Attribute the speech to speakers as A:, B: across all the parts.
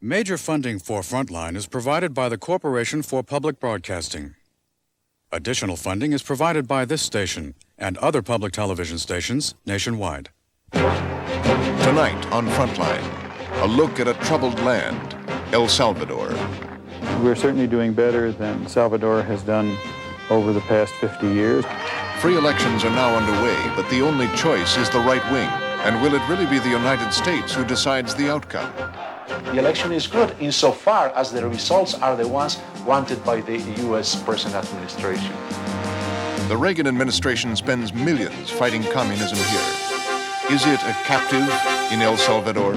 A: Major funding for Frontline is provided by the Corporation for Public Broadcasting. Additional funding is provided by this station and other public television stations nationwide.
B: Tonight on Frontline, a look at a troubled land, El Salvador.
C: We're certainly doing better than Salvador has done over the past 50 years.
B: Free elections are now underway, but the only choice is the right wing. And will it really be the United States who decides the outcome?
D: The election is good insofar as the results are the ones wanted by the U.S. present administration.
B: The Reagan administration spends millions fighting communism here. Is it a captive in El Salvador?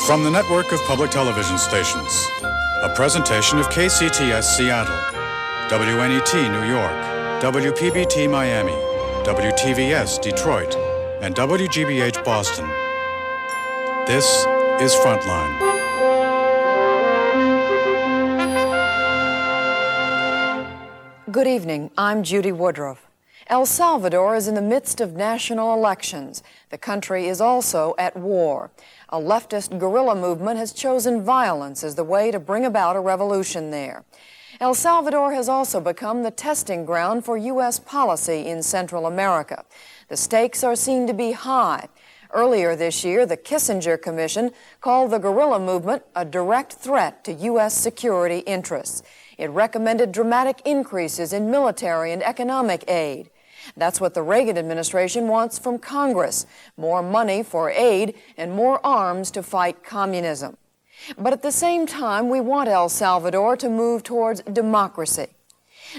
A: From the network of public television stations, a presentation of KCTS Seattle, WNET New York, WPBT Miami, WTVS Detroit, and WGBH Boston. This is Frontline.
E: Good evening. I'm Judy Woodruff. El Salvador is in the midst of national elections. The country is also at war. A leftist guerrilla movement has chosen violence as the way to bring about a revolution there. El Salvador has also become the testing ground for U.S. policy in Central America. The stakes are seen to be high. Earlier this year, the Kissinger Commission called the guerrilla movement a direct threat to U.S. security interests. It recommended dramatic increases in military and economic aid. That's what the Reagan administration wants from Congress: more money for aid and more arms to fight communism. But at the same time, we want El Salvador to move towards democracy.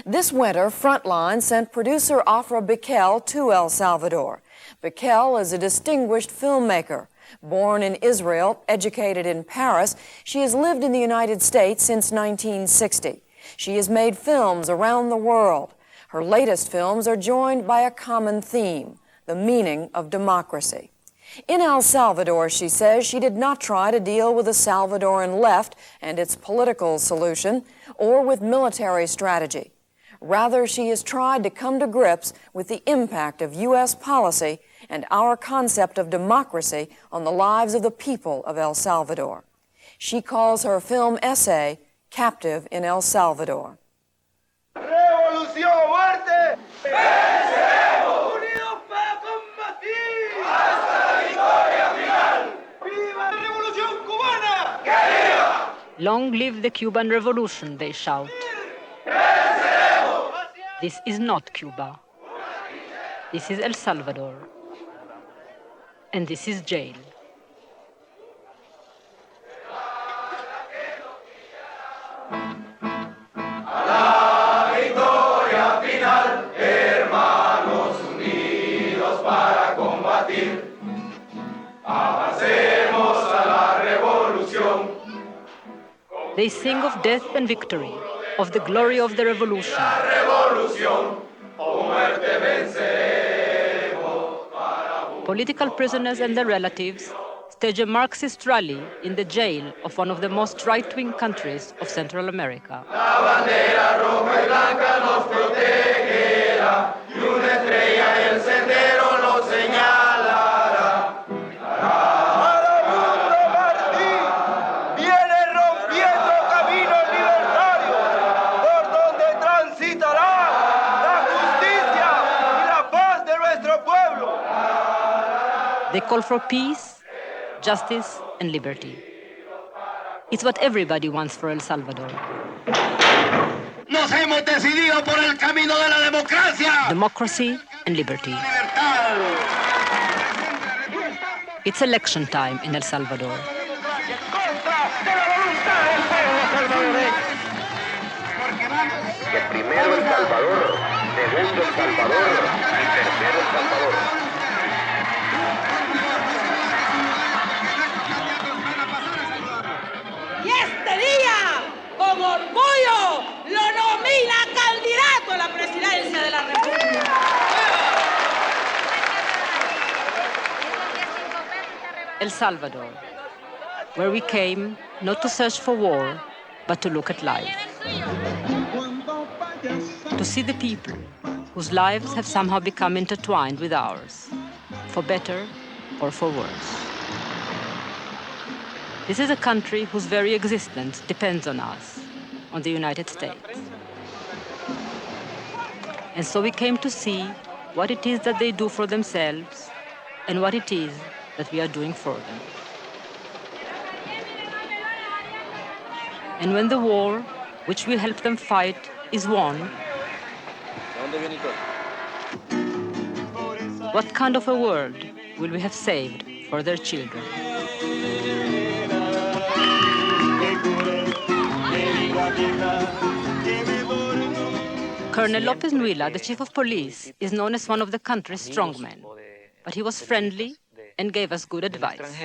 E: This winter, Frontline sent producer Ofra Bikel to El Salvador. Bikel is a distinguished filmmaker. Born in Israel, educated in Paris, she has lived in the United States since 1960. She has made films around the world. Her latest films are joined by a common theme: the meaning of democracy. In El Salvador, she says, she did not try to deal with the Salvadoran left and its political solution or with military strategy. Rather, she has tried to come to grips with the impact of U.S. policy and our concept of democracy on the lives of the people of El Salvador. She calls her film essay Captive in El Salvador.
F: ¡Revolución, muerte! ¡Venceremos! ¡Unidos para combatir! ¡Hasta la victoria final! ¡Viva la Revolución Cubana! ¡Que viva!
G: Long live the Cuban Revolution, they shout.
F: ¡Venceremos!
G: This is not Cuba. This is El Salvador. And this is jail. They sing of death and victory, of the glory of the revolution. Political prisoners and their relatives stage a Marxist rally in the jail of one of the most right-wing countries of Central America.
F: La bandera roja y blanca nos protegerá, y una estrella el sendero nos señalará. Para mundo Martí viene rompiendo caminos libertarios, por donde transitará la justicia y la paz de nuestro pueblo.
G: They call for peace, justice, and liberty. It's what everybody wants for El Salvador.
F: Nos hemos decidido por el camino de la democracia.
G: Democracy and liberty. It's election time in El Salvador.
H: Que primero El Salvador, segundo El Salvador y tercero El Salvador.
I: Y este día, con orgullo, lo nomina candidato a la presidencia de la República.
G: El Salvador, where we came not to search for war, but to look at life. To see the people whose lives have somehow become intertwined with ours, for better or for worse. This is a country whose very existence depends on us, on the United States. And so we came to see what it is that they do for themselves and what it is that we are doing for them. And when the war, which will help them fight, is won, what kind of a world will we have saved for their children? Colonel Lopez Nuila, the chief of police, is known as one of the country's strongmen, but he was friendly and gave us good advice.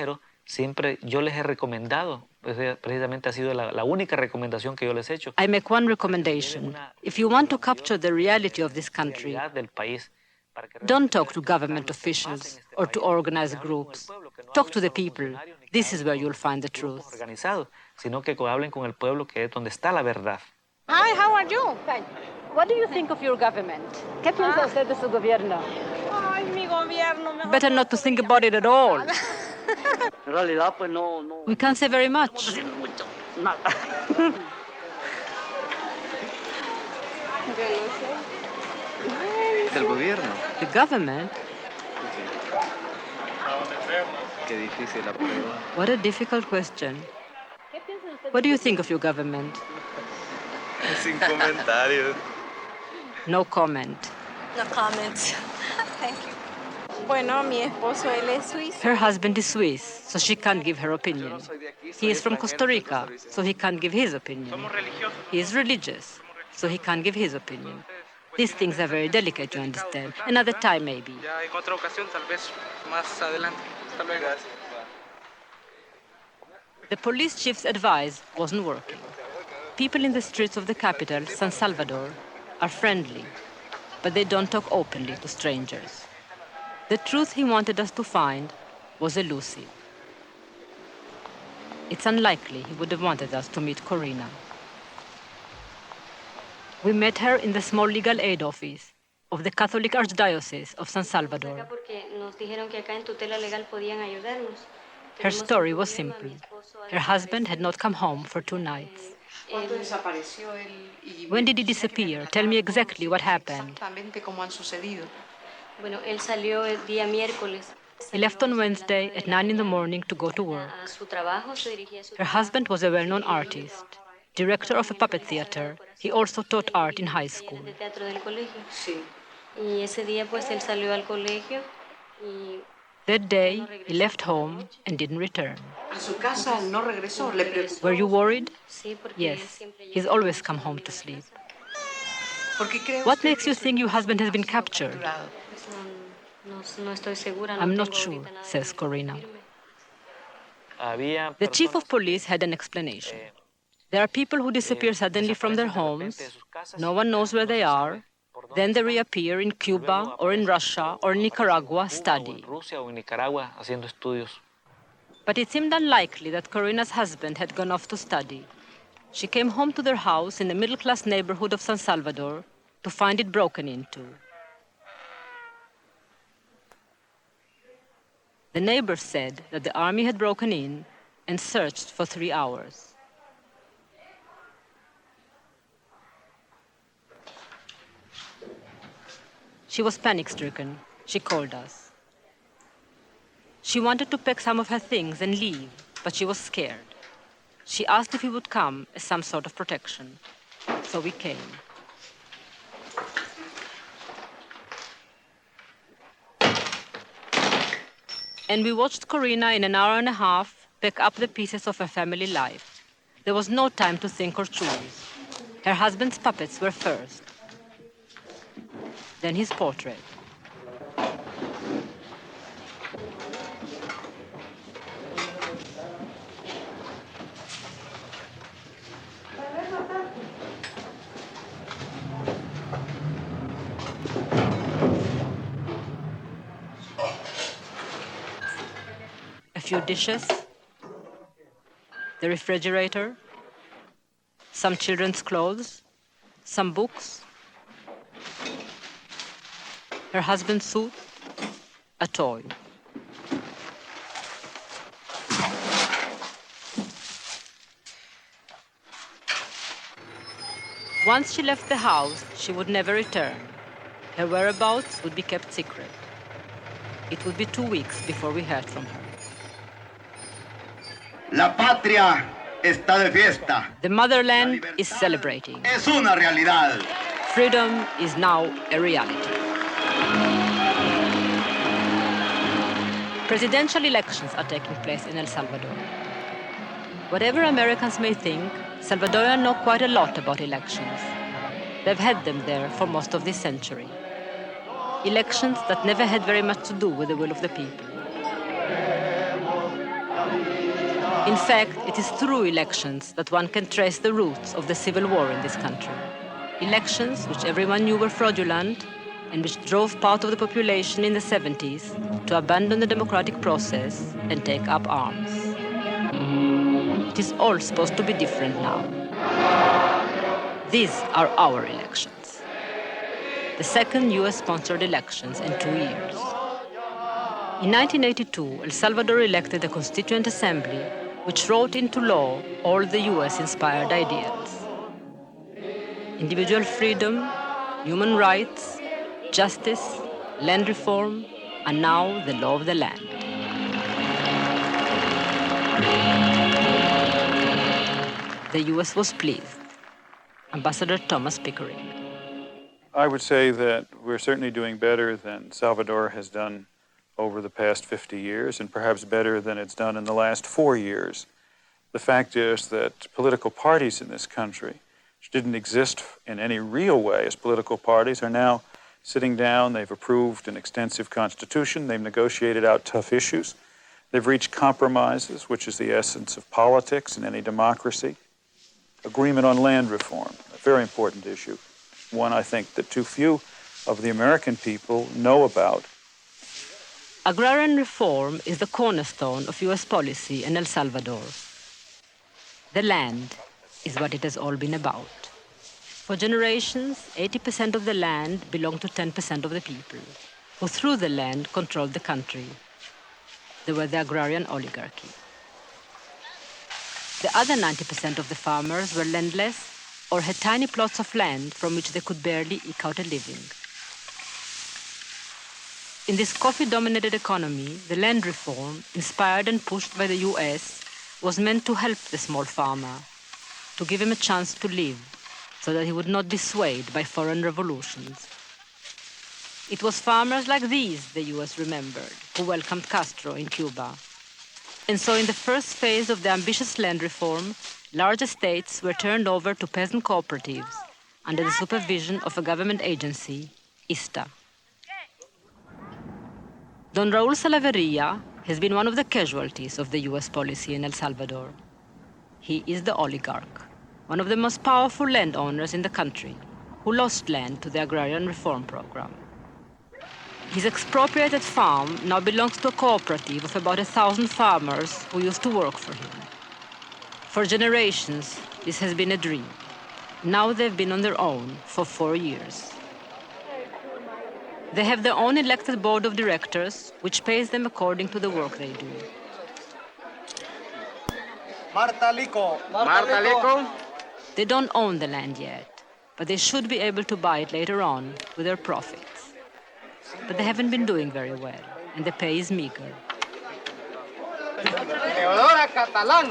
J: Siempre yo les he recomendado, precisamente ha sido la única recomendación que yo les he hecho.
G: I make one recommendation. If you want to capture the reality of this country, don't talk to government officials or to organized groups. Talk to the people. This is where you'll find the truth.
J: Sino que hablen con el pueblo, que es donde está la verdad.
G: Hi, how are you? What do you think of your government? ¿Qué piensa usted de su gobierno?
I: Ay, mi gobierno.
G: Better not to think about it at all. We can't say very much.
J: Del gobierno.
G: The government?
J: Qué difícil la prueba.
G: What a difficult question. What do you think of your government?
J: Sin comentarios.
G: No comment.
K: No comments. Thank you.
I: Bueno, mi esposo, él es suizo.
G: Her husband is Swiss, so she can't give her opinion. He is from Costa Rica, so he can't give his opinion. He is religious, so he can't give his opinion. These things are very delicate, you understand. Another time, maybe. The police chief's advice wasn't working. People in the streets of the capital, San Salvador, are friendly, but they don't talk openly to strangers. The truth he wanted us to find was elusive. It's unlikely he would have wanted us to meet Corina. We met her in the small legal aid office of the Catholic Archdiocese of San Salvador. Her story was simple. Her husband had not come home for 2 nights. When did he disappear? Tell me exactly what happened. He left on Wednesday at 9 in the morning to go to work. Her husband was a well-known artist, director of a puppet theater. He also taught art in high school. That day, he left home and didn't return. Were you worried? Yes, he's always come home to sleep. What makes you think your husband has been captured? I'm not sure, says Corina. The chief of police had an explanation. There are people who disappear suddenly from their homes. No one knows where they are. Then they reappear in Cuba or in Russia or Nicaragua studying. But it seemed unlikely that Corina's husband had gone off to study. She came home to their house in the middle-class neighborhood of San Salvador to find it broken into. The neighbors said that the army had broken in and searched for 3 hours. She was panic-stricken. She called us. She wanted to pack some of her things and leave, but she was scared. She asked if we would come as some sort of protection. So we came. And we watched Corina in an hour and a half pack up the pieces of her family life. There was no time to think or choose. Her husband's puppets were first. Then his portrait. A few dishes, the refrigerator, some children's clothes, some books, Her husband's suit, a toy. Once she left the house, she would never return. Her whereabouts would be kept secret. It would be 2 weeks before we heard from her.
L: La patria está de fiesta.
G: The motherland is celebrating.
L: Es una realidad.
G: Freedom is now a reality. Presidential elections are taking place in El Salvador. Whatever Americans may think, Salvadorians know quite a lot about elections. They've had them there for most of this century. Elections that never had very much to do with the will of the people. In fact, it is through elections that one can trace the roots of the civil war in this country. Elections which everyone knew were fraudulent and which drove part of the population in the 70s to abandon the democratic process and take up arms. It is all supposed to be different now. These are our elections. The second US-sponsored elections in 2 years. In 1982, El Salvador elected a constituent assembly which wrote into law all the US-inspired ideals. Individual freedom, human rights, justice, land reform, and now the law of the land. The US was pleased. Ambassador Thomas Pickering.
C: I would say that we're certainly doing better than Salvador has done over the past 50 years, and perhaps better than it's done in the last 4 years. The fact is that political parties in this country, which didn't exist in any real way as political parties, are now sitting down. They've approved an extensive constitution. They've negotiated out tough issues. They've reached compromises, which is the essence of politics in any democracy. Agreement on land reform, a very important issue, one I think that too few of the American people know about.
G: Agrarian reform is the cornerstone of US policy in El Salvador. The land is what it has all been about. For generations, 80% of the land belonged to 10% of the people, who through the land controlled the country. They were the agrarian oligarchy. The other 90% of the farmers were landless or had tiny plots of land from which they could barely eke out a living. In this coffee-dominated economy, the land reform, inspired and pushed by the US, was meant to help the small farmer, to give him a chance to live, so that he would not be swayed by foreign revolutions. It was farmers like these the US remembered, who welcomed Castro in Cuba. And so in the first phase of the ambitious land reform, large estates were turned over to peasant cooperatives under the supervision of a government agency, ISTA. Don Raúl Salaverría has been one of the casualties of the US policy in El Salvador. He is the oligarch, one of the most powerful landowners in the country, who lost land to the agrarian reform program. His expropriated farm now belongs to a cooperative of about 1,000 farmers who used to work for him. For generations, this has been a dream. Now they've been on their own for 4 years. They have their own elected board of directors, which pays them according to the work they do.
L: Marta Lico.
G: They don't own the land yet, but they should be able to buy it later on with their profits. But they haven't been doing very well, and the pay is meager.
L: Teodora Catalán.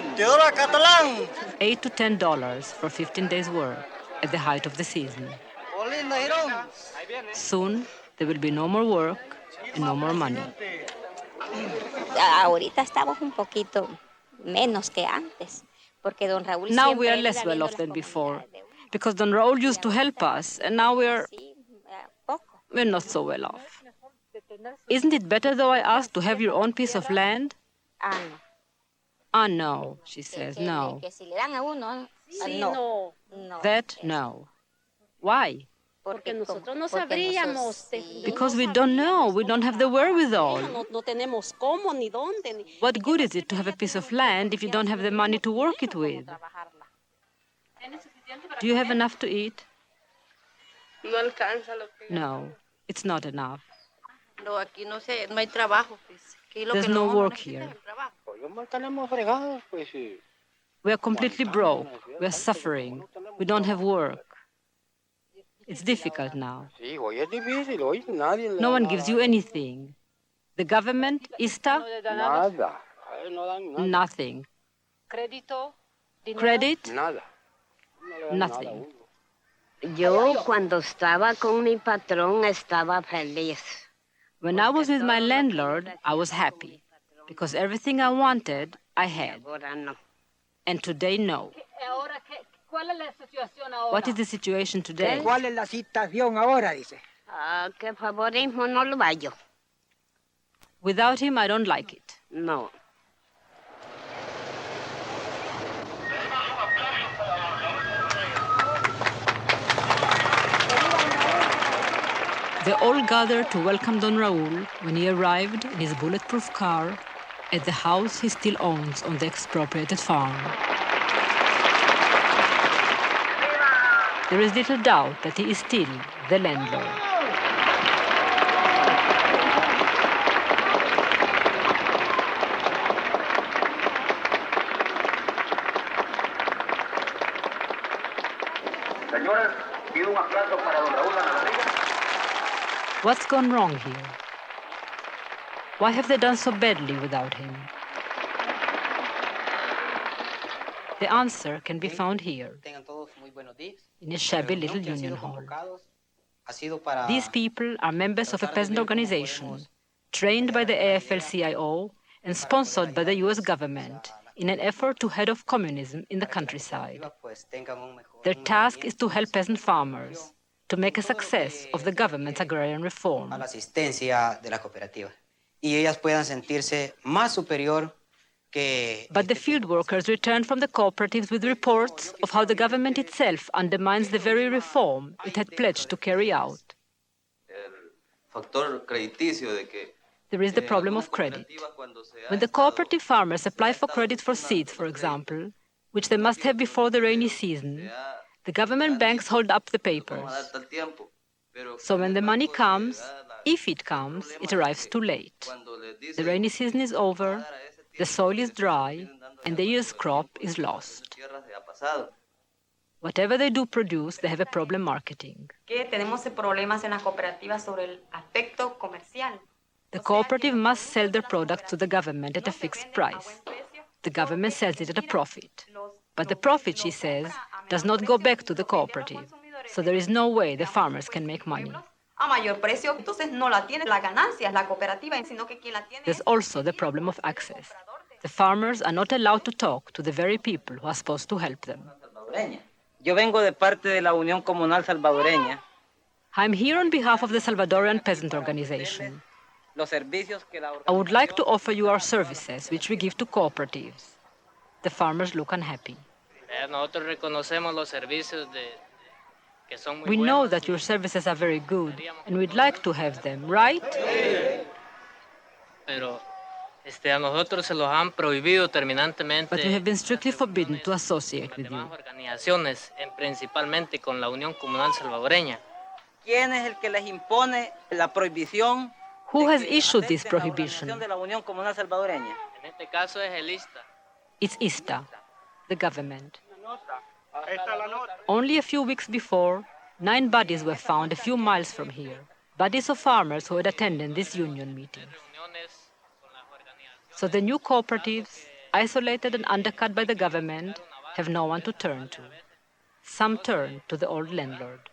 G: $8 to $10 for 15 days' work at the height of the season. Soon, there will be no more work and no more money.
M: Ahorita estamos un poquito menos que antes, porque Don Raúl
G: now we are less well off than before, because Don Raúl used to help us, and now we're not so well off. Isn't it better, though, I asked, to have your own piece of land? Ah, no, she says, no. That, no. Why? Because we don't know. We don't have the wherewithal. What good is it to have a piece of land if you don't have the money to work it with? Do you have enough to eat? No, it's not enough.
K: No, aquí no sé, no hay trabajo, pues. Aquí lo
G: There's
K: que
G: no
K: no
G: work
K: necesita es
G: here.
K: el trabajo.
G: We are completely broke. We are suffering. We don't have work. It's difficult now. No one gives you anything. The government, ISTA? Nothing. Credit? Nothing.
N: Yo cuando estaba con mi patrón estaba feliz.
G: When I was with my landlord, I was happy because everything I wanted, I had. And today, no. What is the situation today?
L: ¿Cuál es la situación ahora, dice?
N: Que favorismo no lo hallo.
G: Without him, I don't like it.
N: No.
G: They all gathered to welcome Don Raul when he arrived in his bulletproof car at the house he still owns on the expropriated farm. There is little doubt that he is still the landlord.
H: Señoras, pido un aplauso para don Raúl Anadilla.
G: What's gone wrong here? Why have they done so badly without him? The answer can be found here, in a shabby little union hall. These people are members of a peasant organization, trained by the AFL-CIO and sponsored by the US government in an effort to head off communism in the countryside. Their task is to help peasant farmers to make a success of the government's agrarian reform.
O: La asistencia de la cooperativa. Y ellas puedan sentirse más superior que...
G: But the field workers return from the cooperatives with reports of how the government itself undermines the very reform it had pledged to carry out. There is the problem of credit. When the cooperative farmers apply for credit for seeds, for example, which they must have before the rainy season, the government banks hold up the papers. So when the money comes, if it comes, it arrives too late. The rainy season is over, the soil is dry, and the year's crop is lost. Whatever they do produce, they have a problem marketing. The cooperative must sell their product to the government at a fixed price. The government sells it at a profit. But the profit, she says, does not go back to the cooperative. So there is no way the farmers can make money. There's also the problem of access. The farmers are not allowed to talk to the very people who are supposed to help them.
O: Yo vengo de parte de la Unión Comunal Salvadoreña.
G: I'm here on behalf of the Salvadoran Peasant Organization. I would like to offer you our services, which we give to cooperatives. The farmers look unhappy. We know that your services are very good, and we'd like to have them, right? But we have been strictly forbidden to associate with you.
O: ¿Quién es el que les impone la prohibición?
G: Who has issued this prohibition? It's ISTA, the government. Only a few weeks before, 9 bodies were found a few miles from here, bodies of farmers who had attended this union meeting. So the new cooperatives, isolated and undercut by the government, have no one to turn to. Some turn to the old landlord.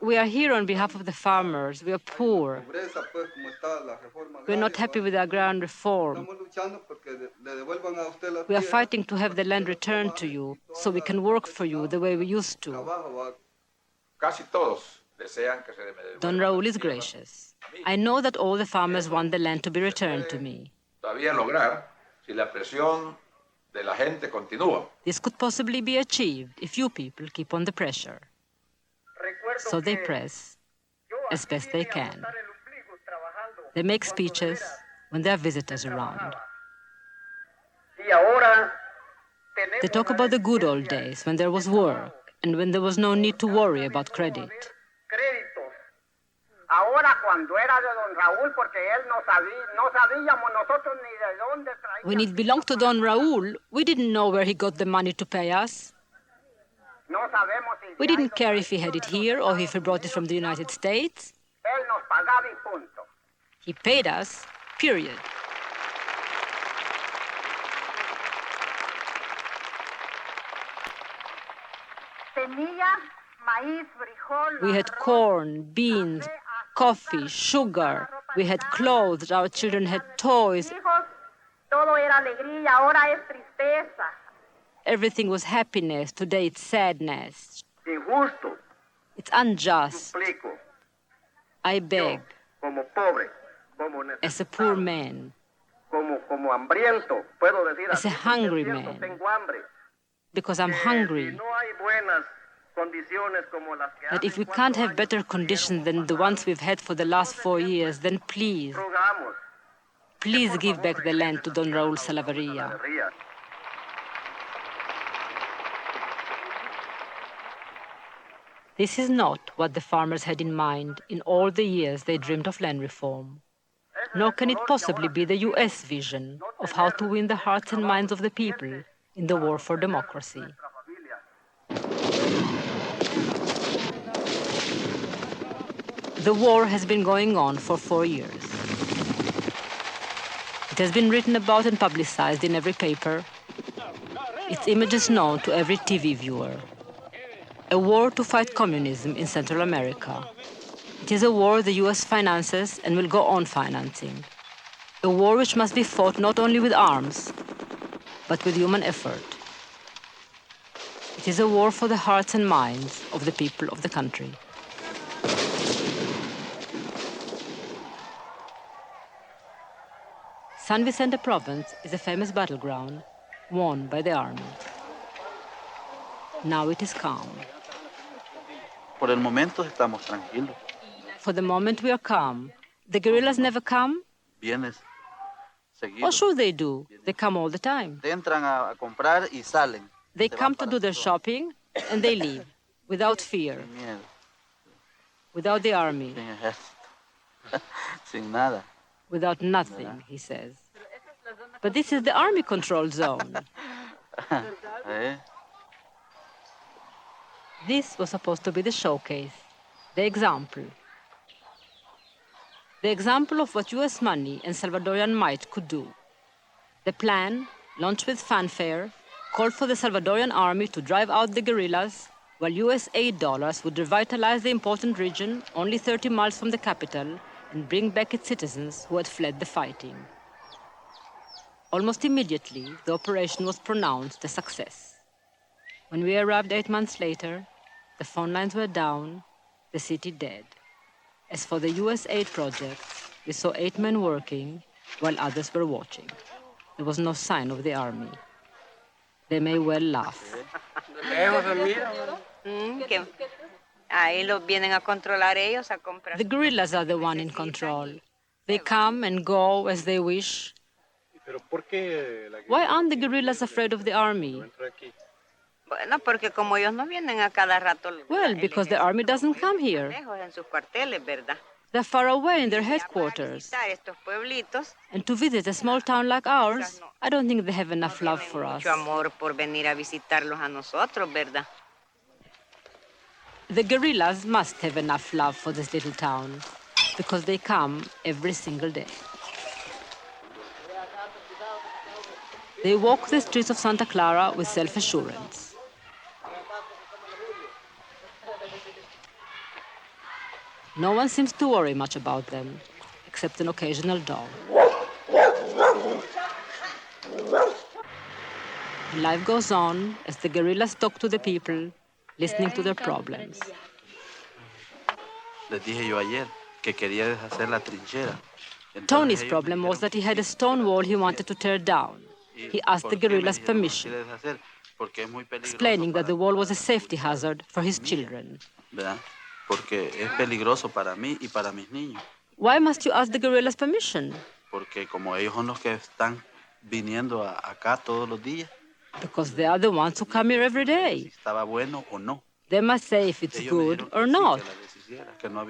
G: We are here on behalf of the farmers. We are poor. We are not happy with the agrarian reform. We are fighting to have the land returned to you so we can work for you the way we used to. Don Raul is gracious. I know that all the farmers want the land to be returned to me. This could possibly be achieved if you people keep on the pressure. So they press as best they can. They make speeches when there are visitors around. They talk about the good old days when there was work and when there was no need to worry about credit.
L: ahora cuando era de don Raúl, porque él no sabíamos nosotros ni de dónde traía.
G: When it belonged to Don Raúl, we didn't know where he got the money to pay us.
L: No sabemos si
G: We didn't care if he had it here or if he brought it from the United States.
L: él nos pagaba y punto.
G: He paid us, period.
L: Semillas, maíz, frijol.
G: We had corn, beans, coffee, sugar. We had clothes. Our children had toys.
L: Hijos, todo era alegría, ahora es tristeza.
G: Everything was happiness. Today it's sadness.
L: Injusto.
G: It's unjust.
L: Suplico.
G: I beg,
L: Como pobre, como
G: as a poor man,
L: como hambriento, puedo decir
G: as a
L: así,
G: hungry
L: siento,
G: man,
L: tengo hambre.
G: because I'm hungry.
L: No hay buenas condiciones como las que
G: That if we can't have better conditions than the ones we've had for the last 4 years, then please,
L: rogamos.
G: please give back the land to Don Raúl Salaverría. This is not what the farmers had in mind in all the years they dreamed of land reform. Nor can it possibly be the U.S. vision of how to win the hearts and minds of the people in the war for democracy. The war has been going on for 4 years. It has been written about and publicized in every paper. Its images known to every TV viewer. A war to fight communism in Central America. It is a war the U.S. finances and will go on financing. A war which must be fought not only with arms, but with human effort. It is a war for the hearts and minds of the people of the country. San Vicente province is a famous battleground won by the army. Now it is calm.
P: Por el momento estamos tranquilos.
G: For the moment we are calm. The guerrillas never come?
P: Vienes seguido.
G: What should they do? They come all the time.
P: Entran a comprar y salen.
G: They come to do their shopping and they leave without fear,
P: Sin miedo,
G: without the army,
P: sin ejército, sin nada.
G: without nothing, he says. But this is the army control zone.
P: ¿Eh?
G: This was supposed to be the showcase, the example. The example of what U.S. money and Salvadorian might could do. The plan, launched with fanfare, called for the Salvadorian army to drive out the guerrillas, while U.S. aid dollars would revitalize the important region only 30 miles from the capital and bring back its citizens who had fled the fighting. Almost immediately, the operation was pronounced a success. When we arrived 8 months later, the phone lines were down, the city dead. As for the U.S. aid projects, we saw 8 men working while others were watching. There was no sign of the army. They may well laugh.
K: Ahí los vienen a controlar ellos, a comprar.
G: The guerrillas are the one in control. They come and go as they wish. Why aren't the guerrillas afraid of the army?
K: Bueno, porque como ellos no vienen a cada rato.
G: Well, because the army doesn't come here.
K: En sus cuarteles, ¿verdad?
G: They're far away in their headquarters.
K: Estos pueblitos.
G: And to visit a small town like ours, I don't think they have enough love for us.
K: Mucho amor por venir a visitarlos a nosotros, ¿verdad?
G: The guerrillas must have enough love for this little town, because they come every single day. They walk the streets of Santa Clara with self-assurance. No one seems to worry much about them, except an occasional dog. Life goes on as the guerrillas talk to the people, listening to their problems.
P: Les dije yo ayer que quería deshacer la trinchera.
G: Tony's problem was that he had a stone wall he wanted to tear down. He asked the guerrillas permission, explaining that the wall was a safety hazard for his children.
P: Porque es peligroso para mí y para mis niños.
G: Why must you ask the guerrillas permission?
P: Porque como ellos son los que están viniendo acá todos los días.
G: Because they are the ones who come here every day.
P: Si estaba bueno o no.
G: They must say if it's good or not.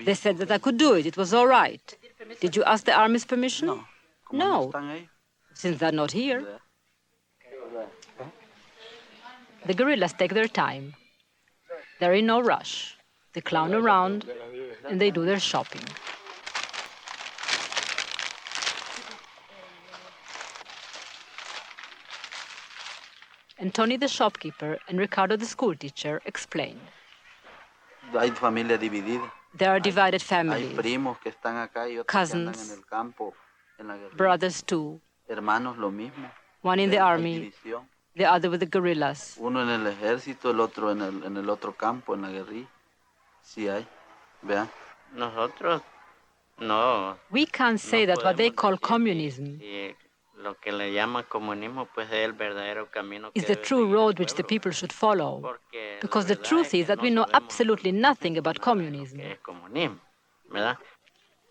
G: They said that I could do it. It was all right. Did you ask the army's permission? No, since they're not here. The guerrillas take their time. They're in no rush. They clown around and they do their shopping. And Tony the shopkeeper and Ricardo the schoolteacher explain.
P: Hay familia dividida.
G: There are divided
P: Hay
G: families,
P: primos que están acá y otros que andan
G: cousins,
P: en el campo, en la guerrilla.
G: brothers too.
P: Hermanos lo mismo.
G: One in the
P: Hay
G: army,
P: división.
G: the other with the guerrillas.
P: Uno en el ejército, el otro en el otro campo, en la guerrilla. Sí hay. Vean.
Q: Nosotros no.
G: We can't say that what they call communism
Q: Y lo que le llaman comunismo pues es el verdadero camino que
G: is the
Q: debe
G: true
Q: seguir
G: road which the people should follow. Because the truth is that we know absolutely nothing about communism.
Q: es comunismo, ¿verdad?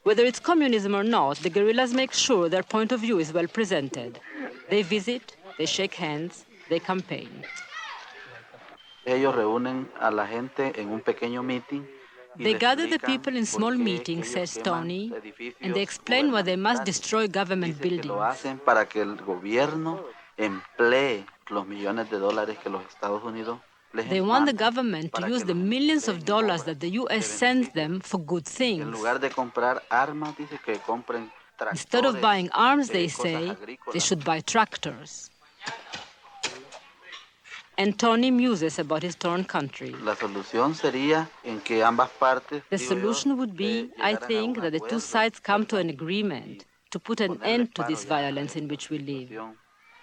G: Whether it's communism or not, the guerrillas make sure their point of view is well presented. They visit, they shake hands, they campaign.
P: Ellos reúnen a la gente en un pequeño meeting.
G: They gather the people in small meetings, says Tony, and they explain why they must destroy government buildings.
P: Lo hacen para que el gobierno emplee los millones de dólares que los Estados Unidos les
G: They want the government to use the millions of dollars that the U.S. sends them for good
P: En
G: things.
P: lugar de comprar armas, dice que compren tractores.
G: Instead of buying arms, they
P: cosas
G: say,
P: agrícolas.
G: they should buy tractors. And Tony muses about his torn country.
P: La solución sería en que ambas partes,
G: The
P: digo yo,
G: solution would be, I think, that the two sides come to an agreement to put an end to this violence in which we live.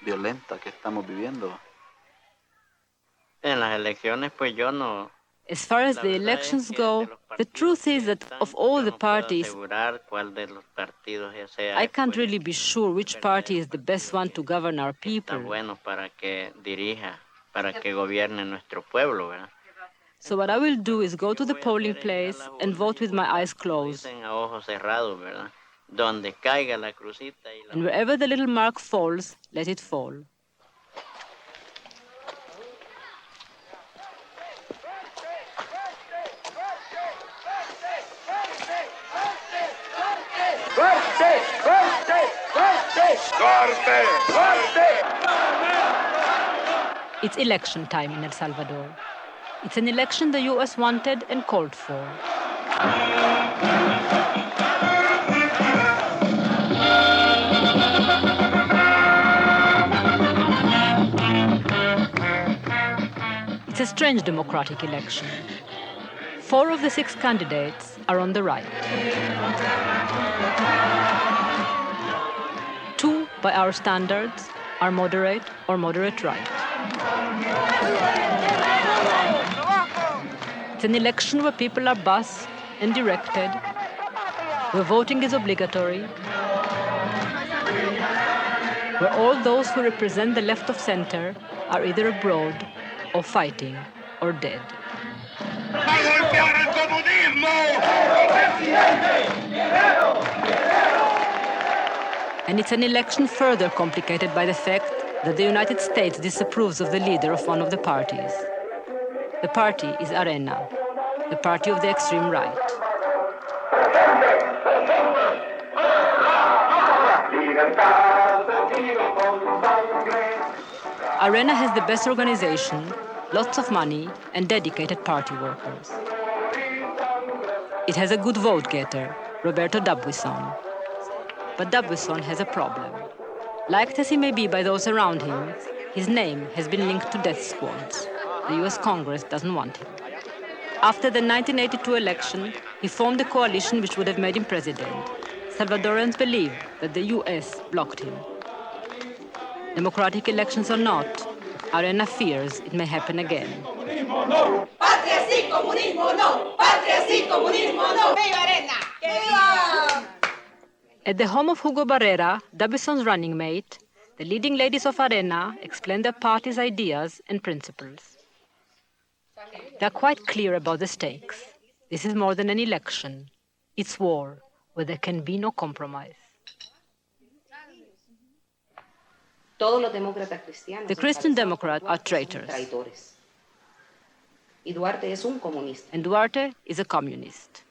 P: violenta que estamos viviendo.
Q: En las elecciones pues yo no.
G: As far as the elections go, the truth is that of all the parties,
Q: Asegurar cuál de los partidos ya sea
G: I can't really be sure which party is the best one to govern our
Q: está
G: people.
Q: bueno para que dirija, para que gobierne nuestro pueblo, ¿verdad?
G: So what I will do is go to the polling place and vote with my eyes closed.
Q: Dicen a ojos cerrados, ¿verdad? Donde caiga la crucita y la...
G: And wherever the little mark falls, let it fall.
F: ¡Corte! ¡Corte! ¡Corte! ¡Corte! ¡Corte!
G: It's election time in El Salvador. It's an election the U.S. wanted and called for. It's a strange democratic election. 4 of the 6 candidates are on the right. 2, by our standards, are moderate or moderate right. It's an election where people are bussed and directed, where voting is obligatory, where all those who represent the left of center are either abroad or fighting or dead. And it's an election further complicated by the fact that the United States disapproves of the leader of one of the parties. The party is Arena, the party of the extreme right. Arena has the best organization, lots of money, and dedicated party workers. It has a good vote-getter, Roberto Dubuisson. But Dubuisson has a problem. Liked as he may be by those around him, his name has been linked to death squads. The US Congress doesn't want him. After the 1982 election, he formed a coalition which would have made him president. Salvadorans believe that the US blocked him. Democratic elections or not, Arena fears it may happen again.
I: Patria sí, comunismo no. Patria sí, comunismo no. Viva Arena. Viva.
G: At the home of Hugo Barrera, Dubuisson's running mate, the leading ladies of Arena explain their party's ideas and principles. They're quite clear about the stakes. This is more than an election. It's war, where there can be no compromise. The Christian Democrats are traitors. And Duarte is a communist.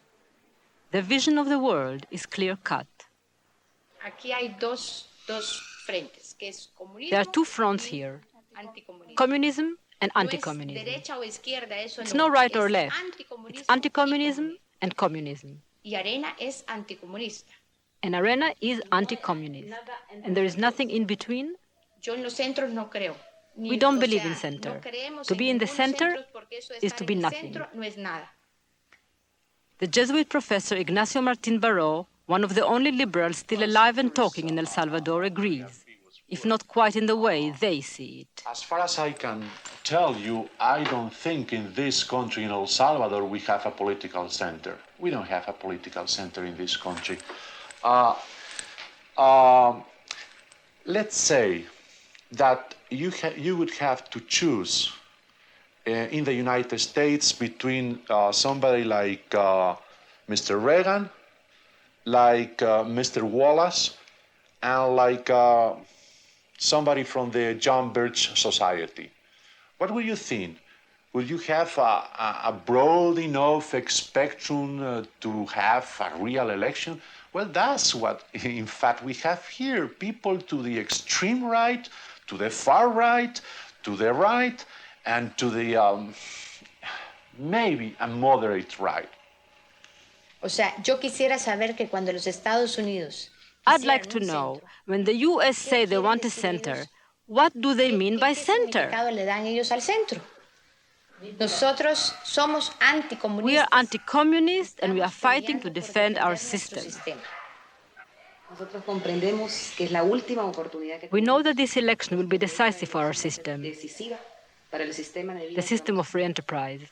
G: The vision of the world is clear-cut. There are two fronts here, communism and anti-communism. It's no right or left. It's anti-communism and communism. And Arena is anti-communist. And there is nothing in between. We don't believe in center. To be in the center is to be nothing. The Jesuit professor Ignacio Martín Baró, one of the only liberals still alive and talking in El Salvador, agrees, if not quite in the way they see it.
D: As far as I can tell you, I don't think in this country, in El Salvador, we have a political center. We don't have a political center in this country. Let's say that you would have to choose in the United States between somebody like Mr. Reagan, like Mr. Wallace, and like somebody from the John Birch Society. What would you think? Would you have a broad enough spectrum to have a real election? Well, that's what, in fact, we have here. People to the extreme right, to the far right, to the right, and to the maybe a moderate right.
R: O sea, yo quisiera saber que cuando los Estados Unidos
G: I'd like to know, when the U.S. say they want a center, what do they mean by center? We are anti-communist and we are fighting to defend our system. We know that this election will be decisive for our system, the system of free enterprise.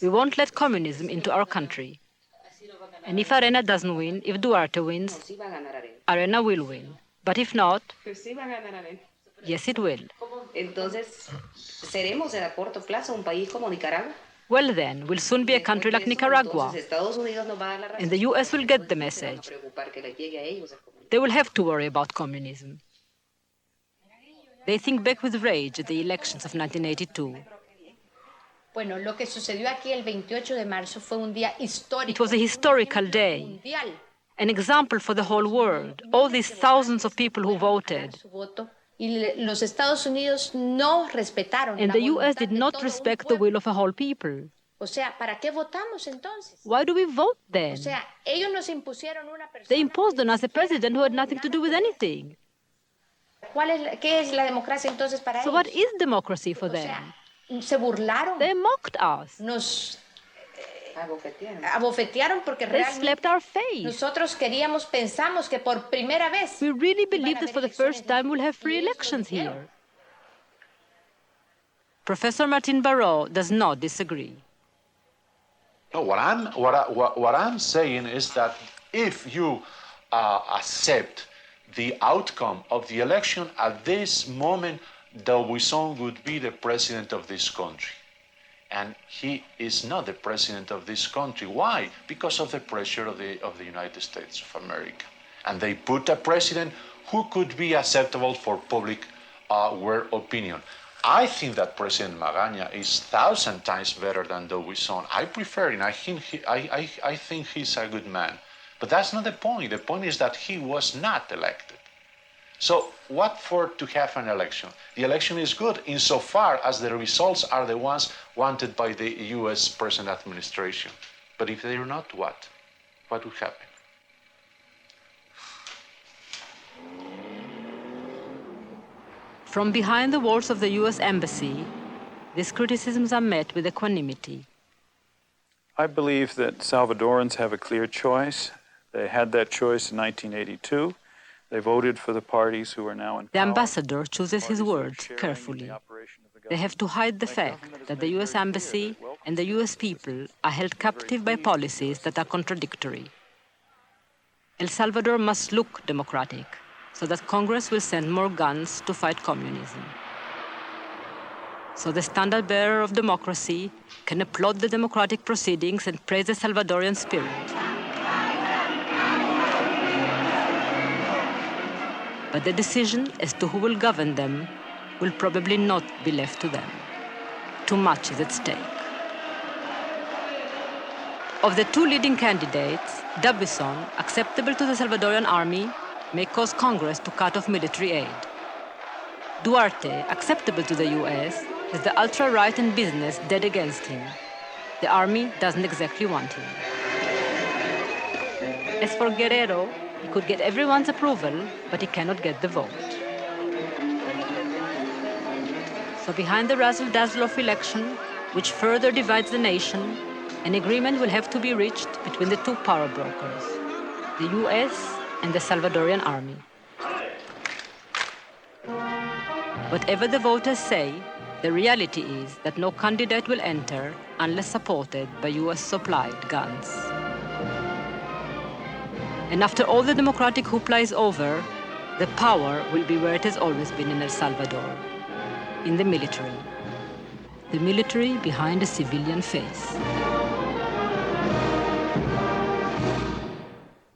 G: We won't let communism into our country. And if Arena doesn't win, if Duarte wins, Arena will win. But if not, yes, it will. Well then, we'll soon be a country like Nicaragua. And the U.S. will get the message. They will have to worry about communism. They think back with rage at the elections of 1982.
R: Bueno, lo que sucedió aquí el 28 de marzo fue un día histórico.
G: It was a historical day, an example for the whole world. All these thousands of people who voted.
R: Los Estados Unidos no respetaron
G: and the U.S. did not respect the will of a whole people.
R: O sea, ¿para qué votamos entonces?
G: Why do we vote then?
R: O sea, ellos nos impusieron una persona.
G: They imposed on us a president who had nothing to do with anything.
R: ¿Qué es la democracia entonces para ellos?
G: So what is democracy for them?
R: Se burlaron.
G: They mocked us.
R: Nos abofetearon porque realmente
G: slapped our face.
R: Nosotros pensamos que por primera vez.
G: We really believe that for the first time we'll have free elections here. Professor Martín Baró does not disagree.
D: No, what I'm saying is that if you accept the outcome of the election at this moment, Sorto-Guzman would be the president of this country. And he is not the president of this country. Why? Because of the pressure of the United States of America. And they put a president who could be acceptable for public world opinion. I think that President Magaña is 1,000 times better than Sorto-Guzman. I prefer him. I think he's a good man. But that's not the point. The point is that he was not elected. So what for to have an election? The election is good insofar as the results are the ones wanted by the U.S. present administration. But if they are not, what? What would happen?
G: From behind the walls of the U.S. Embassy, these criticisms are met with equanimity.
C: I believe that Salvadorans have a clear choice. They had that choice in 1982. They voted for the parties who are now in power.
G: The ambassador chooses his words carefully. They have to hide the fact that the U.S. Embassy and the U.S. people are held captive by policies that are contradictory. El Salvador must look democratic, so that Congress will send more guns to fight communism. So the standard bearer of democracy can applaud the democratic proceedings and praise the Salvadorian spirit. But the decision as to who will govern them will probably not be left to them. Too much is at stake. Of the two leading candidates, Dubuisson, acceptable to the Salvadoran army, may cause Congress to cut off military aid. Duarte, acceptable to the US, has the ultra-right and business dead against him. The army doesn't exactly want him. As for Guerrero, he could get everyone's approval, but he cannot get the vote. So behind the razzle-dazzle of election, which further divides the nation, an agreement will have to be reached between the two power brokers, the US and the Salvadorian army. Whatever the voters say, the reality is that no candidate will enter unless supported by US-supplied guns. And after all the democratic hoopla is over, the power will be where it has always been in El Salvador, in the military. The military behind a civilian face.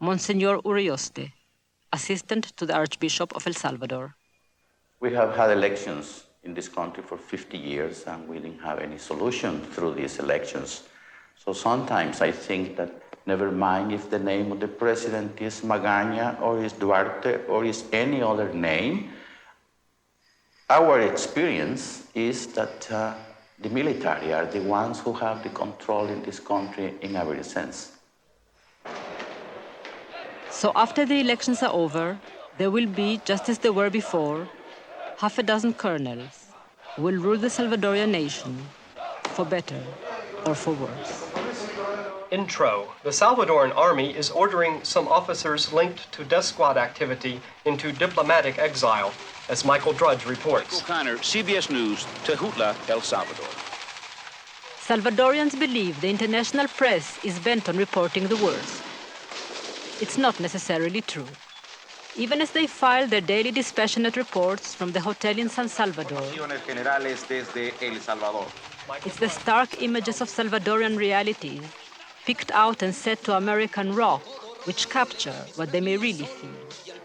G: Monsignor Urioste, assistant to the Archbishop of El Salvador.
Q: We have had elections in this country for 50 years, and we didn't have any solution through these elections. So sometimes I think that never mind if the name of the president is Magaña or is Duarte or is any other name, our experience is that the military are the ones who have the control in this country in every sense.
G: So after the elections are over, there will be, just as there were before, half a dozen colonels who will rule the Salvadorian nation, for better or for worse.
S: Intro. The Salvadoran army is ordering some officers linked to death squad activity into diplomatic exile, as Michael Drudge reports.
T: O'Connor, CBS News, Tejutla, El Salvador.
G: Salvadorians believe the international press is bent on reporting the worst. It's not necessarily true. Even as they file their daily dispassionate reports from the hotel in San Salvador, it's the stark images of Salvadorian realities, picked out and set to American rock, which capture what they may really feel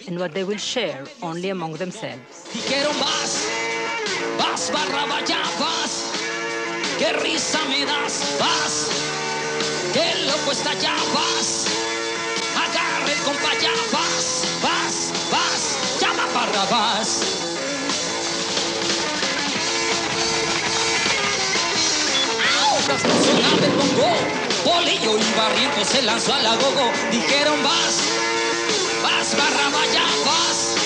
G: and what they will share only among themselves.
F: Dijeron vas, vas Barrabaya, vas, qué risa me das, vas, qué loco está ya, vas, agarra el compa ya, vas, vas, vas, llama Barrabás. Sonaba el bongo, Bolillo y Barrientos se lanzó al agogo, dijeron vas, vas Barrabaya, vas,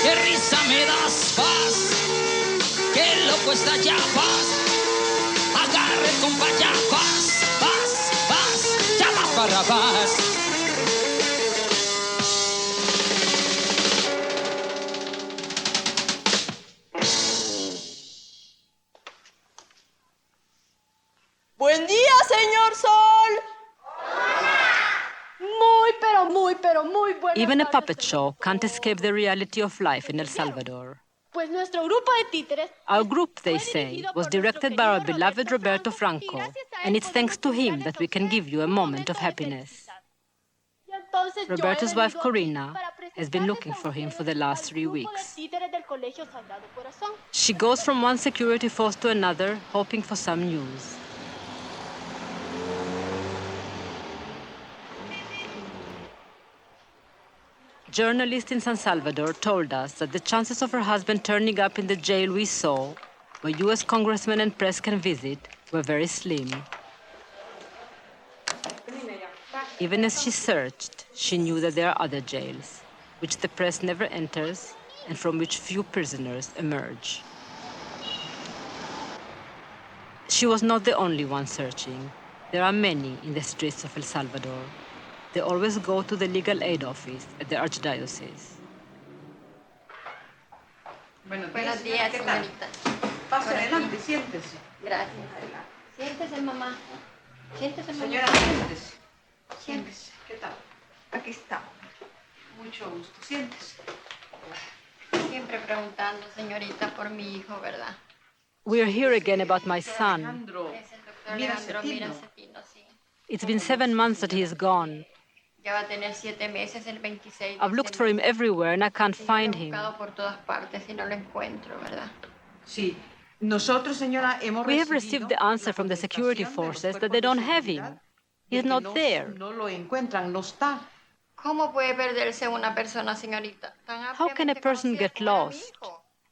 F: qué risa me das, vas, qué loco está ya, vas, agarre compa ya, vas, vas, vas, llama Barrabás.
I: Buen día, señor Sol. Muy buenas
G: Even a
I: tardes.
G: puppet show can't escape the reality of life in El Salvador.
I: Pues nuestro grupo de títeres.
G: Our group, they say, was directed by our beloved Roberto Franco, and it's thanks to him that we can give you a moment of happiness. Roberto's wife, Corina, has been looking for him for the last 3 weeks. She goes from one security force to another, hoping for some news. Journalists in San Salvador told us that the chances of her husband turning up in the jail we saw, where U.S. congressmen and press can visit, were very slim. Even as she searched, she knew that there are other jails, which the press never enters and from which few prisoners emerge. She was not the only one searching. There are many in the streets of El Salvador. They always go to the legal aid office at the archdiocese.
M: Buenos días, señorita.
U: Pase adelante, siéntese.
M: Gracias. Siéntese, mamá. Siéntese, mamá.
U: Señora, siéntese. Siéntese. ¿Qué tal? Aquí está. Mucho gusto. Siéntese.
M: Siempre preguntando, señorita, por mi hijo, ¿verdad?
G: We are here again about my son.
M: Es el doctor Alejandro Mira Cetino, sí.
G: It's been 7 months that he is gone.
M: Ya va a tener 7 meses el 26 de
G: I've looked for him everywhere and I can't find him.
M: He buscado por todas partes y no lo encuentro, ¿verdad?
U: Sí. Nosotros, señora, hemos
G: We have received the answer from the security forces that they don't have him. He's not there.
U: No lo encuentran, no está.
B: ¿Cómo puede perderse una persona, señorita?
G: How can a person get lost?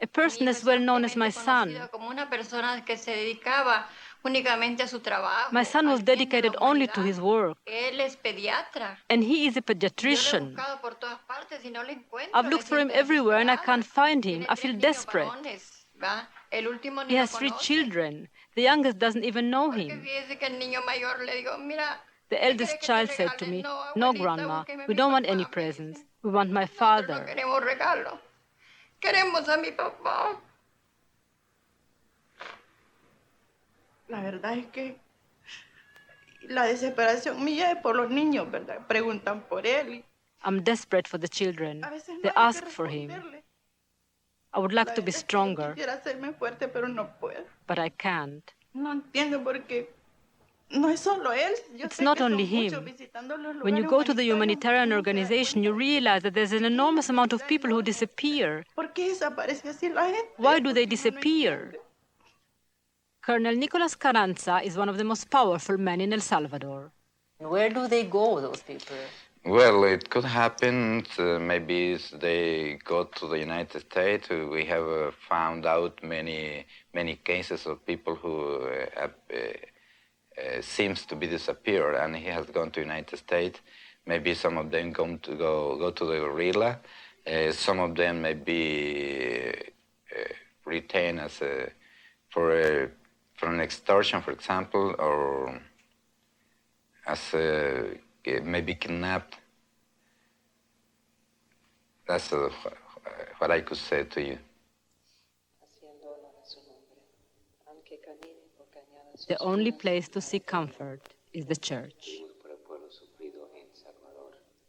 G: A person as well known as my son.
B: Como una persona que se dedicaba únicamente a su trabajo.
G: My son was dedicated only to his work.
B: Él es pediatra.
G: And he is a pediatrician.
B: Yo lo he buscado por todas partes y no lo encuentro.
G: I've looked for him everywhere and I can't find him. I feel desperate. He has 3 children. The youngest doesn't even know him. The eldest child said to me, "No, Grandma, we don't want any presents. We want my father."
B: Queremos a mi papá.
U: La verdad es que la desesperación mía es por los niños, ¿verdad? Preguntan por él.
G: I'm desperate for the children. They ask for him. I would like to be stronger, but I can't.
U: No entiendo por qué. No es solo él.
G: It's not only him. When you go to the humanitarian organization, you realize that there's an enormous amount of people who disappear. Why do they disappear? Colonel Nicolas Carranza is one of the most powerful men in El Salvador.
V: Where do they go, those people?
W: Well, it could happen. Maybe they go to the United States. We have found out many cases of people who seems to be disappeared, and he has gone to the United States. Maybe some of them go to the guerrilla. Some of them may be retained as for an extortion, for example, or as maybe kidnapped. That's what I could say to you.
G: The only place to seek comfort is the church.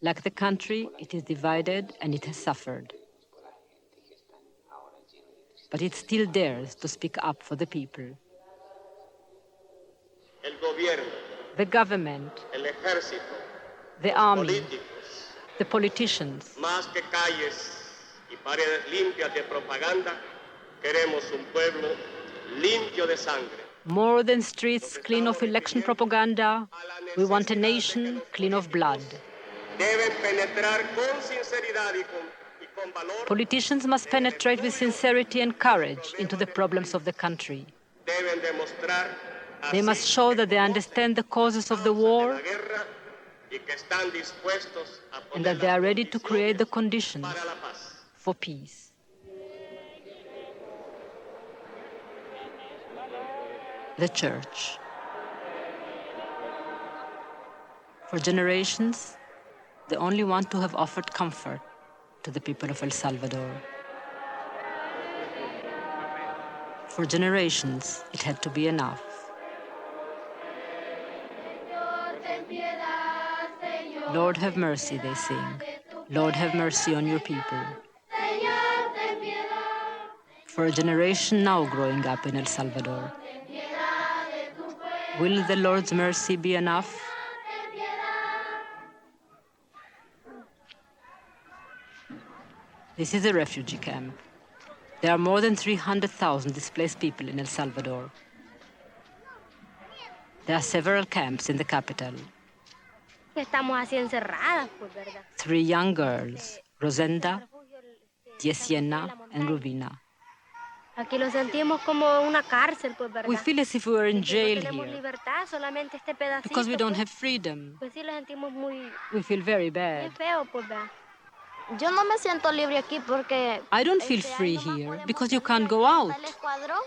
G: Like the country, it is divided and it has suffered. But it still dares to speak up for the people.
H: El gobierno,
G: the government,
H: el ejército,
G: the army,
H: políticos,
G: the politicians.
H: Más que calles y paredes limpias de propaganda, queremos un pueblo limpio de sangre.
G: More than streets clean of election propaganda, we want a nation clean of blood.
H: Deben penetrar con sinceridad y con valor.
G: Politicians must penetrate with sincerity and courage into the problems of the country.
H: Deben demostrar
G: They must show that they understand the causes of the war and that they are ready to create the conditions for peace. The church. For generations, the only one to have offered comfort to the people of El Salvador. For generations, it had to be enough. Lord have mercy, they sing. Lord have mercy on your people. For a generation now growing up in El Salvador, will the Lord's mercy be enough? This is a refugee camp. There are more than 300,000 displaced people in El Salvador. There are several camps in the capital.
M: Estamos así encerradas, pues, ¿verdad?
G: 3 young girls, Rosenda, Yesiena, and Rubina.
M: Aquí lo sentimos como una cárcel, pues, ¿verdad?
G: We feel as if we were in jail
M: No tenemos
G: here
M: libertad, solamente este pedacito.
G: because we don't have freedom.
M: Pues sí, lo sentimos muy
G: We feel very bad.
M: feo, pues, ¿verdad? Yo no me siento libre aquí porque
G: I don't feel free here because you can't go out.
M: el escuadrón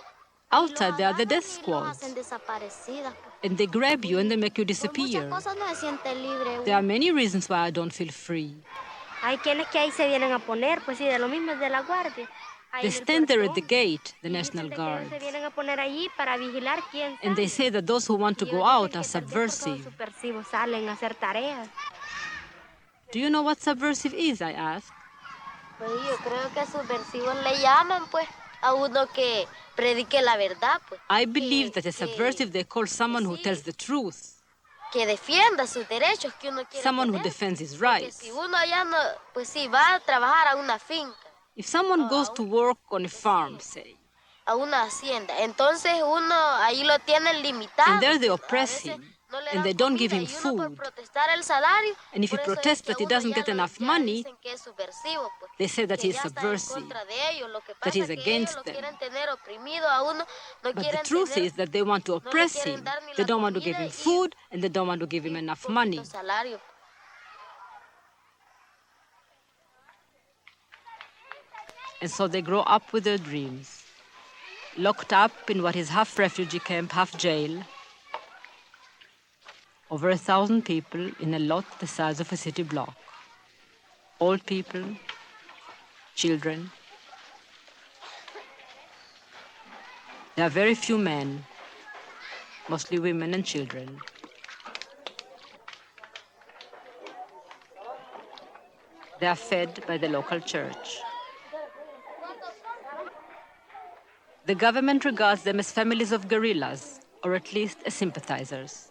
G: Outside there are the death squads,
M: hacen desaparecidas.
G: and they grab you and they make you disappear.
M: Muchas cosas no se siente libre.
G: There are many reasons why I don't feel free.
M: Hay quienes que ahí se vienen a poner, pues sí, de lo mismo es de la guardia.
G: They stand there at the gate, the National
M: Se
G: Guard,
M: vienen a poner allí para vigilar quién
G: and they say that those who want to go out are subversive.
M: subversivos salen a hacer tareas.
G: Do you know what subversive is, I ask?
M: Pues yo creo que subversivos le llaman, pues, a uno que predique la verdad, pues.
G: I believe that a subversive they call someone who tells the truth,
M: Que defienda sus derechos que uno quiere
G: someone who
M: tener.
G: defends his
M: Que
G: rights.
M: si uno allá no, pues sí, va a trabajar a una finca.
G: If someone goes to work on a farm, say,
M: a una hacienda. Entonces uno ahí lo tienen limitado.
G: And there they oppress him, and they don't give him food. And if he protests that he doesn't get enough money, they say that he's subversive, that he's against them. But the truth is that they want to oppress him. They don't want to give him food, and they don't want to give him enough money. And so they grow up with their dreams, locked up in what is half refugee camp, half jail. Over 1,000 people in a lot the size of a city block. Old people, children. There are very few men, mostly women and children. They are fed by the local church. The government regards them as families of guerrillas, or at least as sympathizers.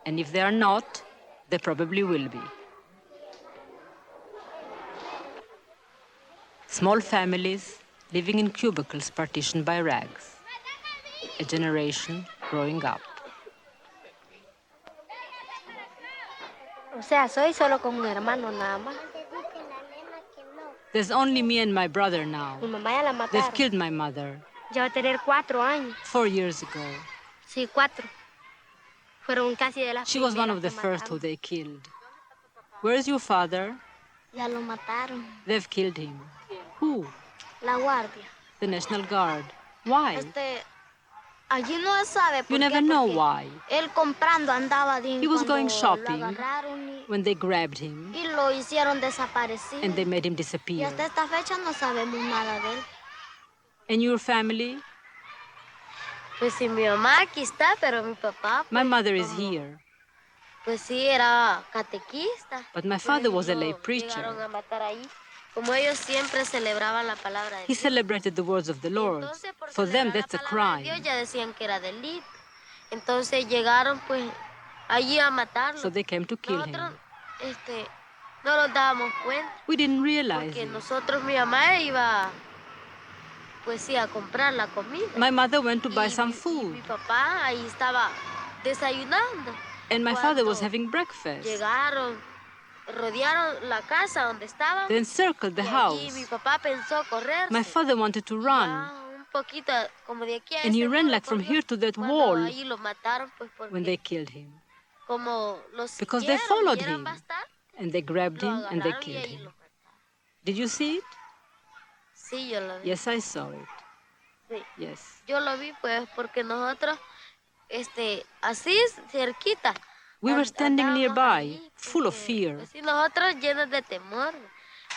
G: And if they are not, they probably will be. Small families living in cubicles partitioned by rags. A generation growing up.
M: O sea, soy solo con un hermano nada más.
G: There's only me and my brother now.
M: Mi mamá ya la mataron.
G: They've killed my mother.
M: Ya va a tener 4 años.
G: 4 years ago.
M: Sí, 4. Fueron casi de las
G: She was one of the
M: primeras que
G: first who
M: mataron.
G: they killed. Where's your father?
M: Ya lo mataron.
G: They've killed him. Who?
M: La guardia.
G: The National Guard. Why?
M: Allí no sabe por
G: You never
M: qué,
G: know
M: porque
G: why.
M: él comprando andaba
G: He was going shopping
M: lo agarraron
G: when they grabbed him
M: y lo hicieron desaparecer.
G: and they made him
M: Y
G: disappear.
M: hasta esta fecha no sabemos nada de él.
G: And your family?
M: Pues sí, mi mamá aquí está, pero mi papá,
G: My mother is here,
M: pues sí, era catequista.
G: but my father was a lay
M: Llegaron
G: preacher.
M: a matar ahí. Como ellos siempre celebraban la palabra de
G: He
M: Dios.
G: celebrated the words of the Lord. For them, that's a crime.
M: Dios ya decían que era delito. Entonces llegaron pues allí a matarlo.
G: So they came to kill
M: Nosotros
G: him.
M: no nos dábamos cuenta.
G: We didn't realize
M: Porque
G: it.
M: nosotros, mi mamá iba pues sí a comprar la comida.
G: My mother went to buy
M: Y
G: some
M: mi
G: food,
M: papá ahí estaba desayunando.
G: and my father was
M: Cuando
G: having breakfast.
M: Llegaron, rodearon la casa donde estaban.
G: They encircled the
M: Y
G: house.
M: mi papá pensó correr.
G: My father wanted to run,
M: Un poquito como de aquí a
G: and he
M: ese
G: ran
M: muro,
G: like from
M: corrió.
G: here to that
M: Cuando
G: wall
M: ahí lo mataron, pues
G: when
M: porque
G: they killed him.
M: como los
G: Because they
M: siguieron,
G: followed
M: vieron
G: him,
M: bastante,
G: and they grabbed
M: lo
G: him and they
M: agarraron y
G: killed
M: ahí
G: him.
M: lo-
G: Did you see it?
M: Sí, yo lo vi.
G: Yes, I saw it.
M: Sí.
G: Yes.
M: Yo lo vi pues porque nosotros, así cerquita.
G: We were standing
M: andábamos
G: nearby,
M: ahí,
G: full of
M: porque,
G: fear.
M: pues, sí, nosotros llenos de temor.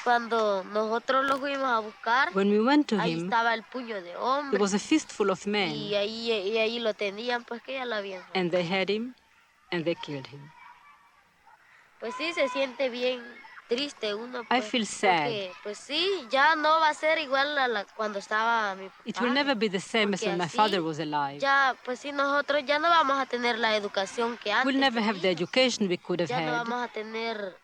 M: Cuando nosotros lo fuimos a buscar,
G: When we went to
M: ahí
G: him,
M: estaba el puño de hombre.
G: there was a fistful of men,
M: Y ahí lo tenían, pues que ya lo habían.
G: and they had him, and they killed him.
M: Pues sí, se siente bien triste uno.
G: I
M: Pues,
G: feel sad.
M: Porque, pues sí, ya no va a ser igual cuando estaba mi papá.
G: It will never be the same as
M: Porque
G: when my
M: así,
G: father was alive.
M: Ya, pues sí, nosotros ya no vamos a tener la educación que antes.
G: We'll never have the education we could have
M: Ya no
G: had.
M: vamos a tener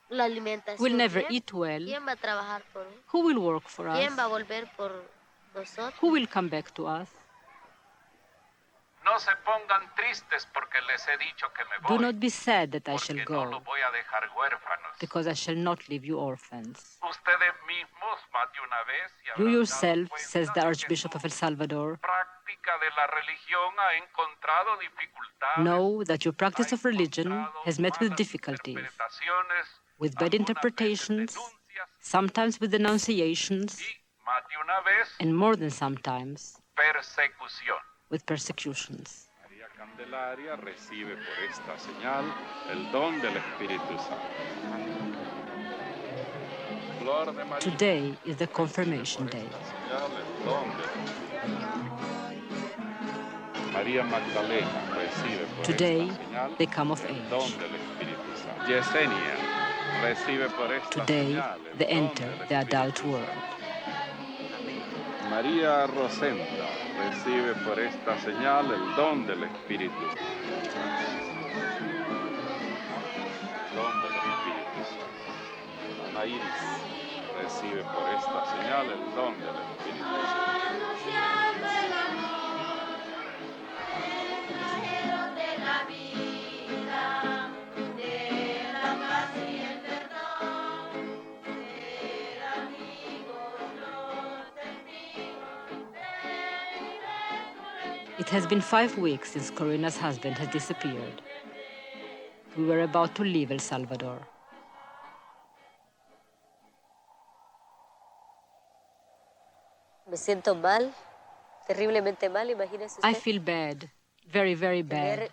M: la alimentación.
G: We'll never
M: bien.
G: eat well.
M: ¿Quién va a trabajar por
G: Who will work for us?
M: ¿Quién va a volver por nosotros?
G: Who will come back to us?
A: No se pongan tristes porque les he dicho que me
G: Do
A: voy,
G: not be sad that I shall
A: porque no
G: go,
A: los voy a dejar huérfanos.
G: because I shall not leave you orphans.
A: Ustedes mismos más de una vez y
G: You
A: habrán
G: yourself,
A: dado
G: says
A: cuenta
G: the
A: de que
G: Archbishop of El Salvador,
A: su práctica de la religión ha encontrado dificultades,
G: know that your practice of religion has met with difficulties,
A: interpretaciones,
G: with bad interpretations, sometimes with denunciations,
A: más de una vez
G: and more than sometimes,
A: persecución.
G: with persecutions.
E: María Candelaria recibe por esta señal el don del Espíritu Santo. Flor de María,
G: Today is the confirmation day.
E: señal, el don del Espíritu Santo. María Magdalena recibe por
G: Today
E: esta señal
G: they come of
E: el don
G: age.
E: del Espíritu Santo. Yesenia recibe por esta
G: Today
E: señal el
G: they
E: don
G: enter
E: del
G: the
E: Espíritu
G: adult
E: Santo.
G: world.
E: María Rosenda recibe por esta señal el don del Espíritu Santo. El don del Espíritu Santo. Ana Iris recibe por esta señal el don del Espíritu Santo.
G: It has been 5 weeks since Corina's husband has disappeared. We were about to leave El Salvador.
M: Me siento mal, terriblemente mal, imagínese usted.
G: I feel bad, very, very bad.
M: Tener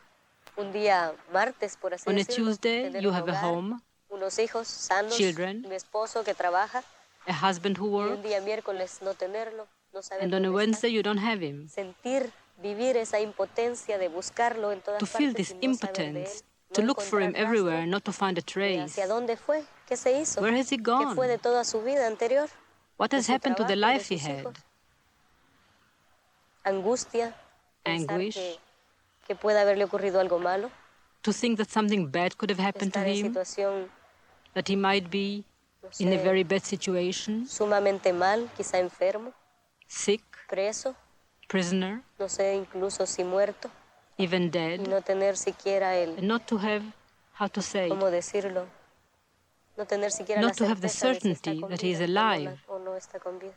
M: un día martes, por así
G: On a
M: decirlo,
G: Tuesday,
M: tener
G: you
M: un
G: have a
M: hogar,
G: home,
M: unos hijos sanos,
G: children,
M: mi esposo que trabaja,
G: a husband who
M: y un
G: works,
M: día miércoles no tenerlo, no saber
G: and on a
M: dónde
G: Wednesday
M: está.
G: you don't have him.
M: Sentir, vivir esa impotencia de buscarlo en todas
G: To feel
M: partes
G: this
M: y no saber de él,
G: impotence,
M: no
G: to look for him
M: encontrar
G: everywhere,
M: rastro
G: not to find a
M: de
G: trace.
M: hacia dónde fue, qué se hizo,
G: Where has he
M: qué
G: gone?
M: fue de toda su vida anterior,
G: What
M: de
G: has
M: su
G: happened to the
M: trabajo, de
G: life he
M: sus
G: had?
M: hijos. Angustia, pensar
G: Anguish,
M: que puede haberle ocurrido algo malo,
G: to think that something bad could have happened to
M: estar en
G: him,
M: situación,
G: that he might be
M: no
G: in a
M: sé,
G: very bad situation,
M: sumamente mal, quizá enfermo,
G: sick,
M: preso,
G: prisoner,
M: no sé, incluso si muerto,
G: even
M: y
G: dead,
M: no tener siquiera
G: and not to have, how to say,
M: ¿cómo decirlo? No tener siquiera la
G: not to have the
M: certeza de si está
G: certainty
M: con
G: that he is
M: vida
G: alive.
M: o no está con vida.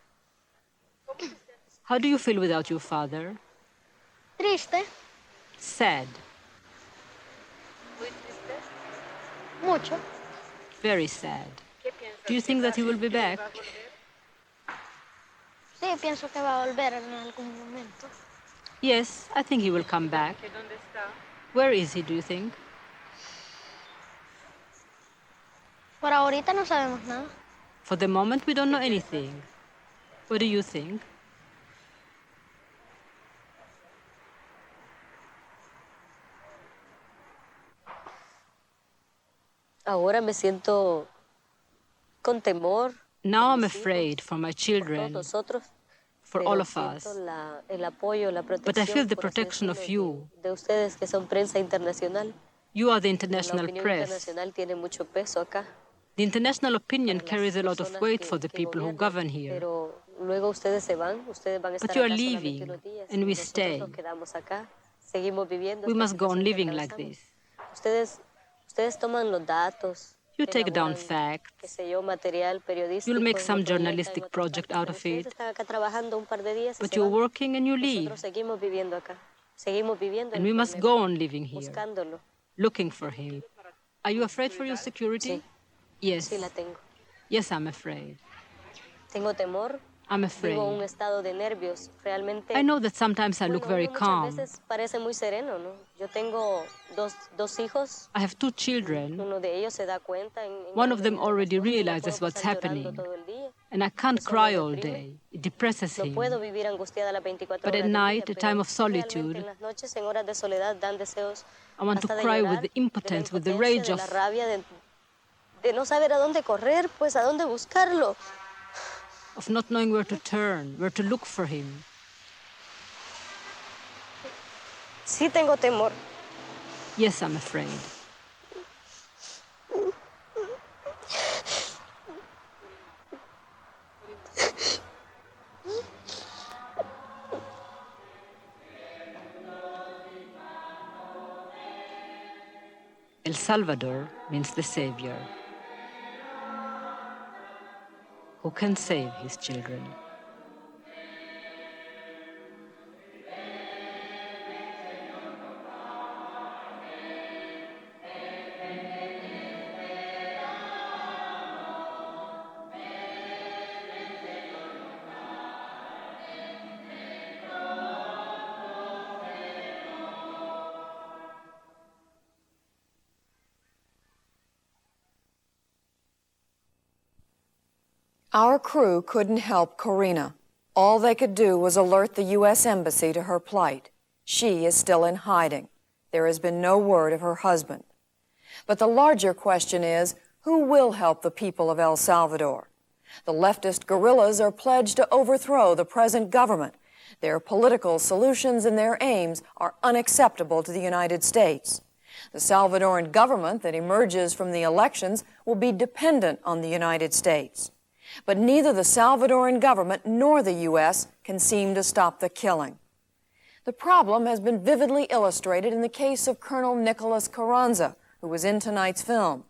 G: How do you feel without your father?
M: Triste,
G: Sad,
M: mucho.
G: very sad. Do you think that he will be back?
M: Sí, pienso que va a volver en algún momento.
G: Yes, I think he will come back. Where is he, do you think?
M: Por ahorita no sabemos nada.
G: For the moment, we don't know anything. What do you think?
M: Ahora me siento con temor.
G: Now I'm afraid for my children,
M: Nosotros,
G: for
M: pero
G: all of
M: siento
G: us.
M: el apoyo, la protección,
G: But I feel the
M: por así
G: protection of
M: decirlo,
G: you.
M: de ustedes que son prensa internacional.
G: You are the
M: La
G: international
M: opinión
G: press.
M: internacional tiene mucho peso acá.
G: The international opinion
M: Para las
G: carries a lot of
M: personas
G: weight for the
M: que
G: people who
M: gobiernan,
G: govern here.
M: Pero luego ustedes se van, ustedes van a estar
G: But you are
M: acá solamente
G: leaving,
M: unos días
G: and
M: y
G: we
M: nosotros
G: stay.
M: nos quedamos acá, seguimos viviendo.
G: We
M: esta
G: must go on
M: situación que
G: living like
M: atravesamos.
G: this.
M: Ustedes toman los datos,
G: You take down
M: elaboran, qué
G: facts.
M: sé yo, material periodístico,
G: You'll make
M: lo
G: some
M: proyectan en
G: journalistic
M: otras
G: project
M: partes,
G: out
M: pero
G: of
M: ustedes
G: it.
M: están acá trabajando un par de días y
G: But
M: se
G: you're
M: van.
G: working and you leave.
M: Nosotros seguimos viviendo acá, seguimos viviendo
G: And
M: el
G: we must
M: problema,
G: go on living here,
M: buscándolo.
G: looking for him. Are you afraid for your security?
M: Sí,
G: Yes.
M: sí la tengo.
G: Yes, I'm afraid.
M: Tengo temor.
G: I'm
M: Vivo un
G: afraid.
M: estado de nervios. Realmente,
G: I know that sometimes I look
M: bueno,
G: very
M: uno muchas
G: calm.
M: veces parece muy sereno, ¿no? Yo tengo dos hijos.
G: I have 2 children.
M: Uno de ellos se da cuenta.
G: One of them already
M: no
G: realizes
M: puedo
G: what's
M: pasar llorando
G: happening.
M: todo el día.
G: And I can't
M: Eso me
G: cry all
M: deprime.
G: day. It depresses
M: No
G: him.
M: puedo vivir angustiada las 24
G: But
M: horas
G: at
M: del
G: night,
M: día,
G: a time
M: pero
G: of
M: realmente
G: solitude,
M: en las noches, en horas de soledad, dan deseos
G: I want to
M: hasta de
G: cry
M: llorar,
G: with the
M: de la
G: impotence, with the
M: impotencia,
G: rage
M: de la
G: of
M: rabia, de no saber a dónde correr, pues a dónde buscarlo.
G: not knowing where to turn, where to look for him.
M: Sí tengo temor.
G: Yes, I'm afraid. El Salvador means the Savior. Who can save his children?
J: Our crew couldn't help Corina. All they could do was alert the U.S. Embassy to her plight. She is still in hiding. There has been no word of her husband. But the larger question is, who will help the people of El Salvador? The leftist guerrillas are pledged to overthrow the present government. Their political solutions and their aims are unacceptable to the United States. The Salvadoran government that emerges from the elections will be dependent on the United States. But neither the Salvadoran government nor the U.S. can seem to stop the killing. The problem has been vividly illustrated in the case of Colonel Nicholas Carranza, who was in tonight's film.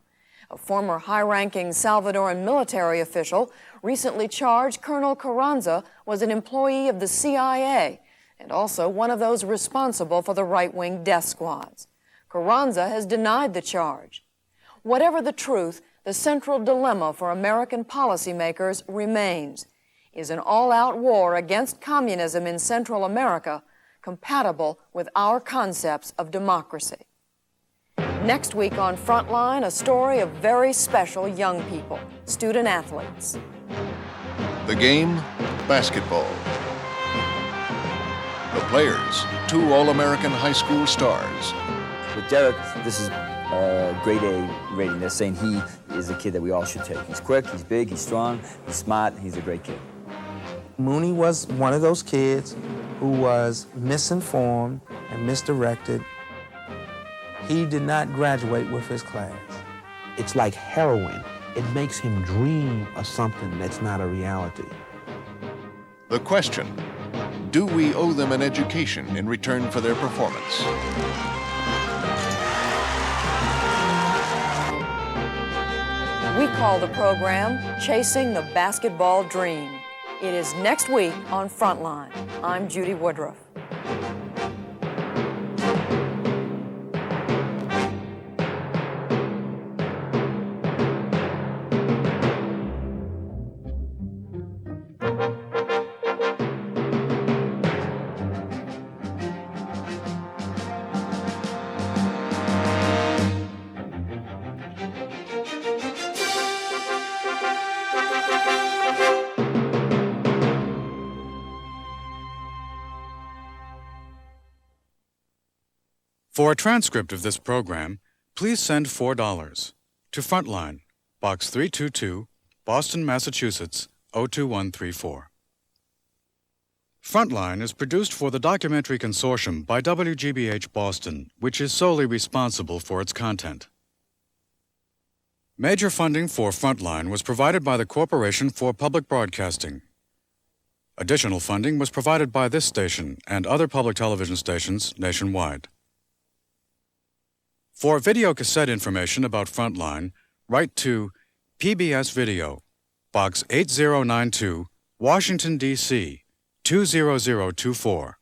J: A former high-ranking Salvadoran military official recently charged Colonel Carranza was an employee of the CIA and also one of those responsible for the right-wing death squads. Carranza has denied the charge. Whatever the truth, the central dilemma for American policymakers remains. Is an all-out war against communism in Central America compatible with our concepts of democracy? Next week on Frontline, a story of very special young people, student athletes.
L: The game, basketball. The players, 2 All-American high school stars.
N: With Derek, this is grade A rating. They're saying he is a kid that we all should take. He's quick, he's big, he's strong, he's smart, he's a great kid.
O: Mooney was one of those kids who was misinformed and misdirected. He did not graduate with his class.
X: It's like heroin. It makes him dream of something that's not a reality.
L: The question, do we owe them an education in return for their performance?
J: We call the program Chasing the Basketball Dream. It is next week on Frontline. I'm Judy Woodruff.
Y: For a transcript of this program, please send $4 to Frontline, Box 322, Boston, Massachusetts, 02134. Frontline is produced for the Documentary Consortium by WGBH Boston, which is solely responsible for its content. Major funding for Frontline was provided by the Corporation for Public Broadcasting. Additional funding was provided by this station and other public television stations nationwide. For video cassette information about Frontline, write to PBS Video, Box 8092, Washington, D.C., 20024.